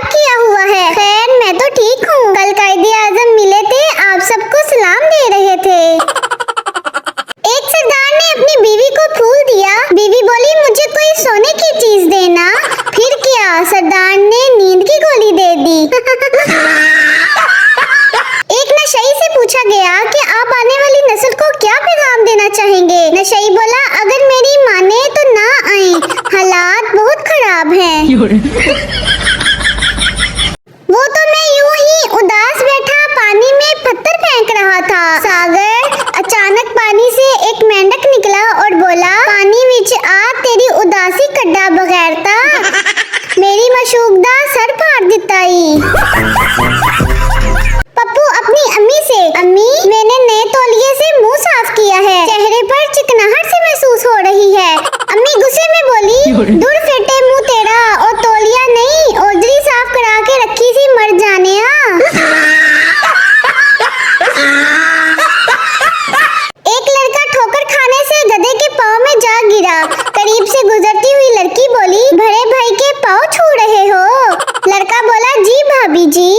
किया हुआ है? खैर मैं तो ठीक हूँ। कल कायदे आजम मिले थे, आप सबको सलाम दे रहे थे। एक सरदार ने अपनी बीवी को फूल दिया। बीवी बोली मुझे कोई सोने की चीज देना। फिर क्या, सरदार ने नींद की गोली दे दी। एक नशई से पूछा गया कि आप आने वाली नस्ल को क्या पैगाम देना चाहेंगे? नशई बोला अगर मेरी माने तो ना आए, हालात बहुत खराब हैं। वो तो मैं यूं ही उदास बैठा पानी में पत्थर फेंक रहा था। सागर, अचानक पानी से एक मेंढक निकला और बोला पानी विच आ तेरी उदासी कड्डा बगैरता, मेरी मशूकदा सर फाड़ दिताई। पप्पू अपनी अम्मी से, अम्मी मैंने नए तौलिए से मुंह साफ किया है, चेहरे पर चिकनाहट से महसूस हो रही है। अम्मी गुस्से में बोली दूर फेटे मुंह तेरा, और तौलिया नहीं ओजरी साफ करा के रखी थी मर जाने। एक लड़का ठोकर खाने से गधे के पाँव में जा गिरा। करीब से गुजरती हुई लड़की बोली बड़े भाई के पाँव छू रहे हो? लड़का बोला जी भाभी जी।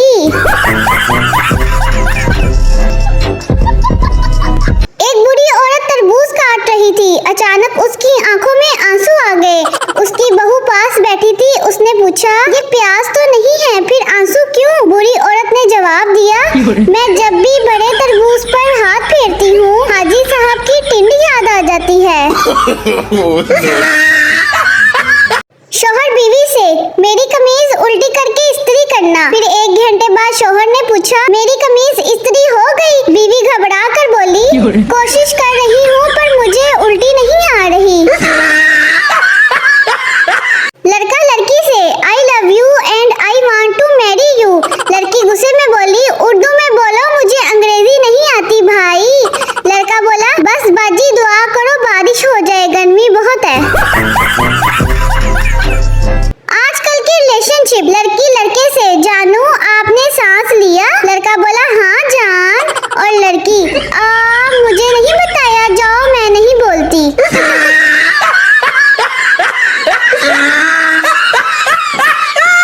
एक बूढ़ी औरत तरबूज काट रही थी। अचानक उसकी आंखों में आंसू आ गए। उसकी बहू पास बैठी थी। उसने पूछा ये प्यास तो नहीं है, फिर आंसू क्यों? बूढ़ी औरत ने जवाब दिया मैं जब भी बड़े तरबूज पर हाथ फेरती हूँ हाजी साहब की टिंड याद आ जाती है। शौहर बीवी से, मेरी कमीज उल्टी करके इस्त्री करना। फिर 1 घंटे बाद शौहर ने पूछा मेरी कमीज इस्त्री हो गई? बीवी घबरा कर बोली कोशिश कर रही हूँ पर मुझे उल्टी नहीं आ रही। लड़का लड़की से, I love you and I want to marry you. लड़की गुस्से में बोली उर्दू में बोलो, मुझे अंग्रेजी नहीं आती भाई। लड़का बोला बस बाजी दुआ करो बारिश हो जाए, गर्मी बहुत है। आजकल के रिलेशनशिप, लड़की लड़के से, जानू आपने सांस लिया? लड़का बोला हाँ जान। और लड़की मुझे नहीं बताया, जाओ मैं नहीं बोलती।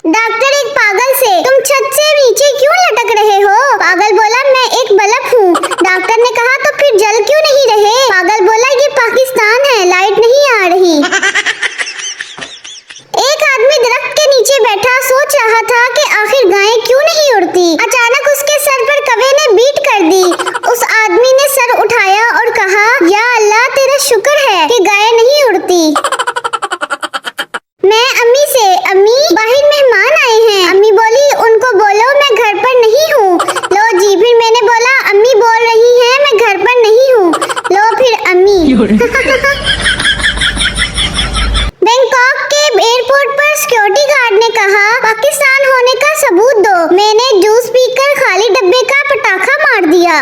डॉक्टर एक पागल से, तुम छत से नीचे क्यों लटक रहे हो? पागल बोला मैं एक बल्ब हूँ। डॉक्टर ने कहा तो फिर जल क्यों नहीं रहे? पागल बोला ये पाकिस्तान है, लाइट नहीं आ रही। एक आदमी दरख्त के नीचे बैठा सोच रहा था कि आखिर गायें क्यों नहीं उड़ती। अचानक उसके सर पर कौवे ने बीट कर दी। उस आदमी ने सर उठाया और कहा या अल्लाह तेरा शुक्र है कि गायें नहीं उड़ती। मैं अम्मी से, अम्मी बाहर मेहमान आए हैं। अम्मी बोली उनको बोलो मैं घर पर नहीं हूँ। लो जी। फिर मैंने बोला अम्मी बोल रही हैं मैं घर पर नहीं हूँ। लो फिर अम्मी। बैंकॉक के एयरपोर्ट पर सिक्योरिटी गार्ड ने कहा पाकिस्तान होने का सबूत दो। मैंने जूस पीकर खाली डब्बे का पटाखा मार दिया।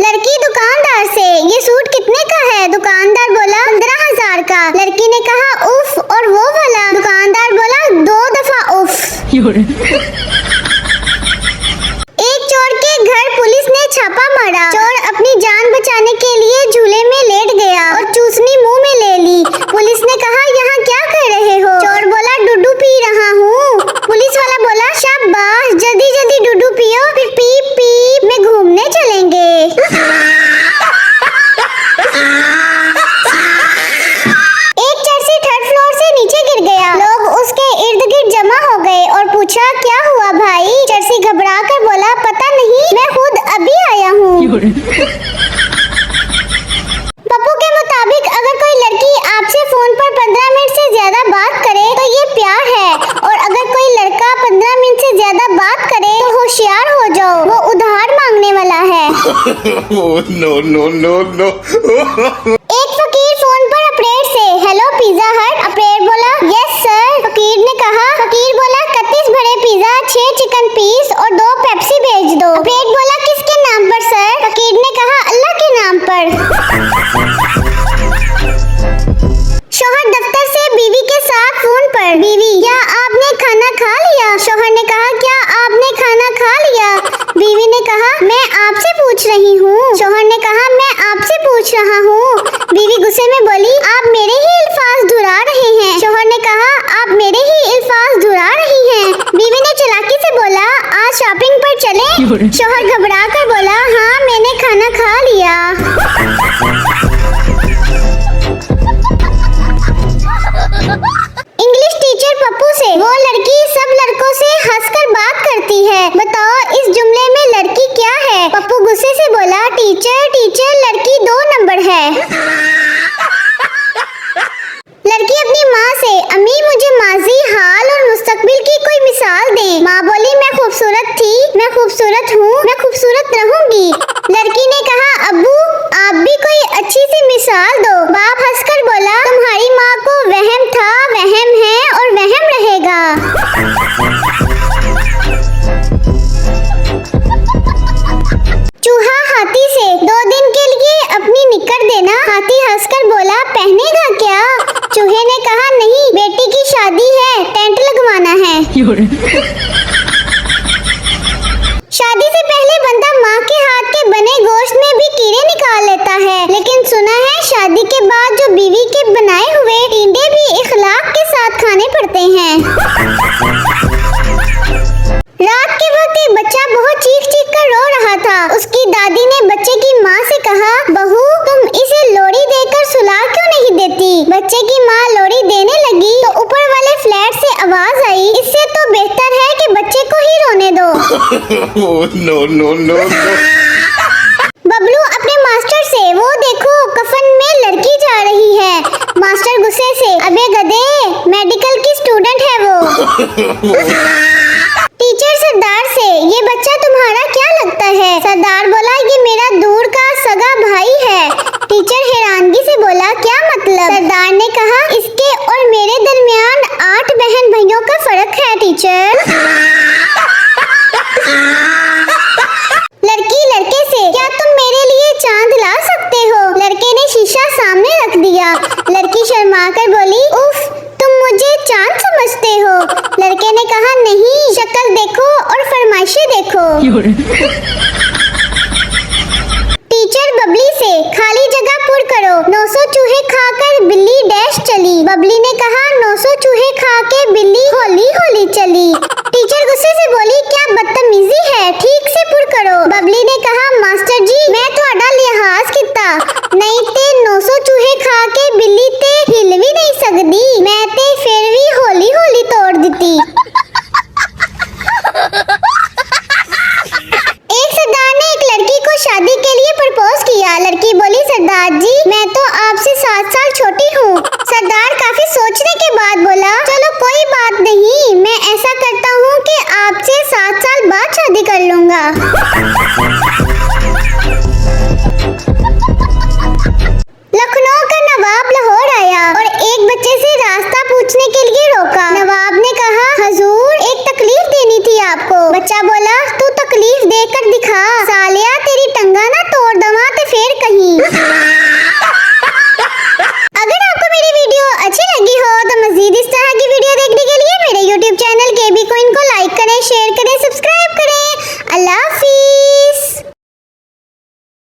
लड़की दुकानदार से, ये सूट कितने का है? दुकानदार बोला 15,000 का। लड़की ने कहा उफ, और वो वाला? दुकानदार बोला 2 दफा उफ। एक चोर के घर पुलिस ने छापा मारा। चोर अपनी जान बचाने के लिए झूले में लेट गया और चूसनी मुंह में ले ली। पुलिस ने कहा यहाँ क्या कर रहे हो? चोर बोला डुडू पी रहा हूँ। पुलिस वाला बोला शाबाश, जल्दी जल्दी डुडू पियो, फिर पीप पीप में घूमने चलेंगे। एक चर्सी 3rd फ्लोर से नीचे गिर गया। लोग उसके इर्द गिर्द जमा हो गए और पूछा क्या हुआ भाई? चर्सी घबरा कर बोला पता नहीं, मैं खुद अभी आया हूँ। पप्पू के मुताबिक अगर कोई लड़की आपसे फोन पर 15 मिनट से ज्यादा बात करे तो ये प्यार है, और अगर कोई लड़का 15 मिनट से ज्यादा बात करे तो होशियार हो जाओ, वो उधार मांगने वाला है। no. एक फकीर फोन पर अपरेट से, हेलो पिज्जा हट। अपरेट बोला यस सर। फकीर ने कहा, फकीर बोला 31 बड़े पिज्जा, 6 चिकन पीस और 2 पेप्सी भेज दो। अपरेट बोला किसके नाम पर सर? फकीर ने कहा अल्लाह के नाम पर। शौहर दफ्तर से बीवी के साथ फोन पर, बीवी क्या आपने खाना खा लिया? शौहर ने कहा क्या आपने खाना खा लिया? बीवी ने कहा मैं आपसे पूछ रही हूँ। शौहर ने कहा मैं आपसे पूछ रहा हूँ। शौहर घबरा कर बोला, हाँ मैंने खाना खा लिया। इंग्लिश टीचर पप्पू से, वो लड़की सब लड़कों से हंसकर बात करती है, बताओ इस जुमले में लड़की क्या है? पप्पू गुस्से से बोला, टीचर टीचर लड़की 2 नंबर है। लड़की अपनी माँ से, अम्मी मुझे माजी, हाल और मुस्तकबिल की कोई मिसाल दें। माँ बोली, मैं खूबसूरत थी, मैं खूबसूरत हूँ, मैं खूबसूरत रहूंगी। लड़की ने कहा, अब्बू आप भी कोई अच्छी सी मिसाल दो। बाप हंसकर बोला, तुम्हारी माँ को वहम था, वहम है और वहम रहेगा। चूहा हाथी से, 2 दिन के लिए अपनी निकर देना। हाथी हंसकर बोला, पहनेगा क्या? चूहे ने कहा, नहीं बेटी की शादी है, टेंट लगवाना है। शादी से पहले बंदा माँ के हाथ के बने गोश्त में भी कीड़े निकाल लेता है, लेकिन सुना है शादी के बाद जो बीवी के बनाए हुए टींडे भी इखलाक के साथ खाने पड़ते हैं। रात के वक्त एक बच्चा बहुत चीख चीख कर रो रहा था। उसकी दादी ने बच्चे की माँ से कहा, बहू तुम इसे लोरी देकर सुला क्यों नहीं देती? बच्चे की माँ लोरी देने लगी तो ऊपर वाले फ्लैट से आवाज आई, इससे तो बेहतर है कि बच्चे को ही रोने दो। no. बबलू अपने मास्टर से, वो देखो कफन में लड़की जा रही है। मास्टर गुस्से से, अबे गधे मेडिकल की स्टूडेंट है वो। टीचर सरदार से, ये बच्चा तुम्हारा क्या लगता है? सरदार बोला, ये मेरा दूर का सगा भाई है। टीचर हैरानगी से बोला, क्या मतलब? सरदार ने कहा, इसके और मेरे दरमियान 8 बहन भाइयों का फर्क है टीचर। लड़की लड़के से, क्या तुम मेरे लिए चांद ला सकते हो? लड़के ने शीशा सामने रख दिया। लड़की शर्मा कर बोली, उफ तुम मुझे चांद समझते हो? लड़के ने कहा, नहीं शक्ल देखो और फरमाइशें देखो। टीचर बबली से, खाली जगह पुर करो। 900 चूहे खाकर बिल्ली डैश चली। बबली ने कहा, 900 चूहे खा के बिल्ली होली होली चली। टीचर गुस्से से बोली, क्या बदतमीजी है, ठीक से पुर करो। बबली ने कहा, मास्टर जी मैं थोड़ा लिहाज किता, नहीं ते 900 चूहे खा के बिल्ली ते हिल भी नहीं सकदी, मैं ते फिर भी होली होली तोड़ दी। एक सरदार ने एक लड़की को शादी के लिए प्रपोज किया। लड़की बोली, सरदार जी मैं तो आपसे 7 साल छोटी हूँ। सरदार काफी सोचने के बाद बोला, चलो कोई बात नहीं, मैं ऐसा करता हूँ कि आपसे 7 साल बाद शादी कर लूँगा। लखनऊ का नवाब लाहौर आया और एक बच्चे से रास्ता पूछने के लिए रोका। नवाब ने कहा, हजूर एक तकलीफ देनी थी आपको। बच्चा बोला, तू तकलीफ देकर दिखा।